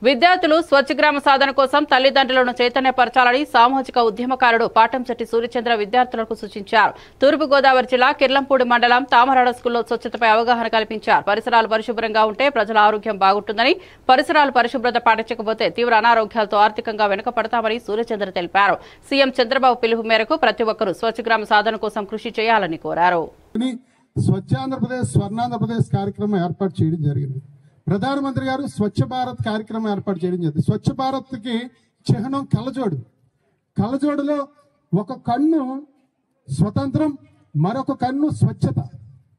విద్యార్థులు స్వచ్ఛ గ్రామ సాధన కోసం తల్లిదండ్రులను చైతన్యపరచాలని సామాజిక ఉద్యమకారుడు పాటంశెట్టి సూర్యచంద్ర విద్యార్థులకు సూచించారు. తూర్పుగోదావరి జిల్లా కిర్లంపూడి మండలం తామరాడ స్కూల్లో స్వచ్ఛతపై అవగాహన కల్పించారు. పరిసరాలు పరిశుభ్రంగా ఉంటే ప్రజల ఆరోగ్యం బాగుంటుందని, పరిసరాలు పరిశుభ్రత పాటించకపోతే తీవ్ర అనారోగ్యాలతో ఆర్థికంగా వెనుకపడతామని సూర్యచంద్ర తెలిపారు. సీఎం చంద్రబాబు పిలుపు మేరకు ప్రతి ఒక్కరూ స్వచ్ఛ గ్రామ సాధన కోసం కృషి చేయాలని కోరారు. స్వచ్ఛాంధ్రప్రదేశ్ స్వర్ణాంధ్రప్రదేశ్ కార్యక్రమం ఏర్పాటు చేయడం జరిగింది. ప్రధానమంత్రి గారు స్వచ్ఛ భారత్ కార్యక్రమం ఏర్పాటు చేయడం జరిగింది. స్వచ్ఛ భారత్ కి చిహ్నం కళ్ళజోడు. కళ్ళజోడులో ఒక కన్ను స్వతంత్రం, మరొక కన్ను స్వచ్ఛత.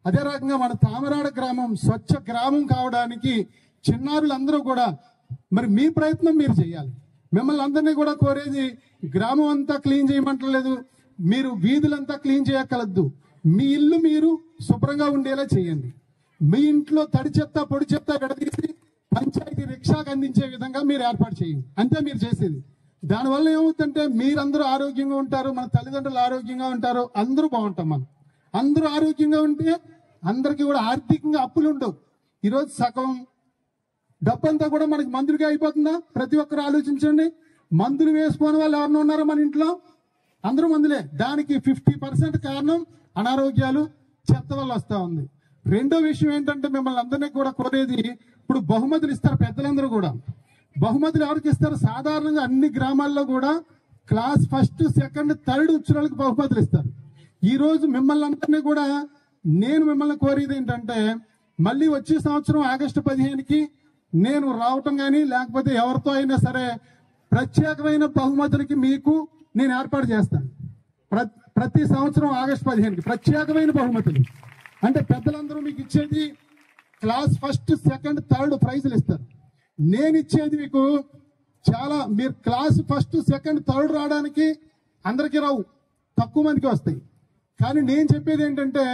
అదే రకంగా మన తామరాడ గ్రామం స్వచ్ఛ గ్రామం కావడానికి చిన్నారులందరూ కూడా మరి మీ ప్రయత్నం మీరు చేయాలి. మిమ్మల్ని అందరినీ కూడా కోరేది, గ్రామం అంతా క్లీన్ చేయమంటలేదు, మీరు వీధులంతా క్లీన్ చేయక్కలద్దు. మీ ఇల్లు మీరు శుభ్రంగా ఉండేలా చేయండి. మీ ఇంట్లో తడి చెత్త పొడి చెత్త విడదీసి పంచాయతీ రిక్షాకు అందించే విధంగా మీరు ఏర్పాటు చేయండి. అంతే మీరు చేసేది. దానివల్ల ఏమవుతుందంటే మీరందరూ ఆరోగ్యంగా ఉంటారు, మన తల్లిదండ్రులు ఆరోగ్యంగా ఉంటారు, అందరూ బాగుంటాం. మనం అందరూ ఆరోగ్యంగా ఉంటే అందరికీ కూడా ఆర్థికంగా అప్పులు ఉండవు. ఈరోజు సగం డబ్బంతా కూడా మనకి మందులుగా అయిపోతుందా? ప్రతి ఒక్కరు ఆలోచించండి. మందులు వేసుకునే వాళ్ళు ఎవరినో ఉన్నారో మన ఇంట్లో? అందరూ మందులే. దానికి 50% కారణం అనారోగ్యాలు, చెత్త వల్ల వస్తా ఉంది. రెండో విషయం ఏంటంటే మిమ్మల్ని అందరినీ కూడా కోరేది, ఇప్పుడు బహుమతులు ఇస్తారు పెద్దలందరూ కూడా. బహుమతులు ఎవరికి ఇస్తారు? సాధారణంగా అన్ని గ్రామాల్లో కూడా క్లాస్ 1, 2, 3 వచ్చిన వాళ్ళకి బహుమతులు ఇస్తారు. ఈ రోజు మిమ్మల్ని అందరినీ కూడా నేను మిమ్మల్ని కోరేది ఏంటంటే, మళ్ళీ వచ్చే సంవత్సరం ఆగస్టు 15కి నేను రావటం కానీ లేకపోతే ఎవరితో అయినా సరే ప్రత్యేకమైన బహుమతులకి మీకు నేను ఏర్పాటు చేస్తాను. ప్రతి సంవత్సరం ఆగస్టు 15కి ప్రత్యేకమైన బహుమతులు అంటే పెద్దలందరూ మీకు ఇచ్చేది క్లాస్ 1, 2, 3 ప్రైజులు ఇస్తారు. నేను ఇచ్చేది మీకు చాలా, మీరు క్లాస్ 1, 2, 3 రావడానికి అందరికీ రావు, తక్కువ మందికి వస్తాయి. కానీ నేను చెప్పేది ఏంటంటే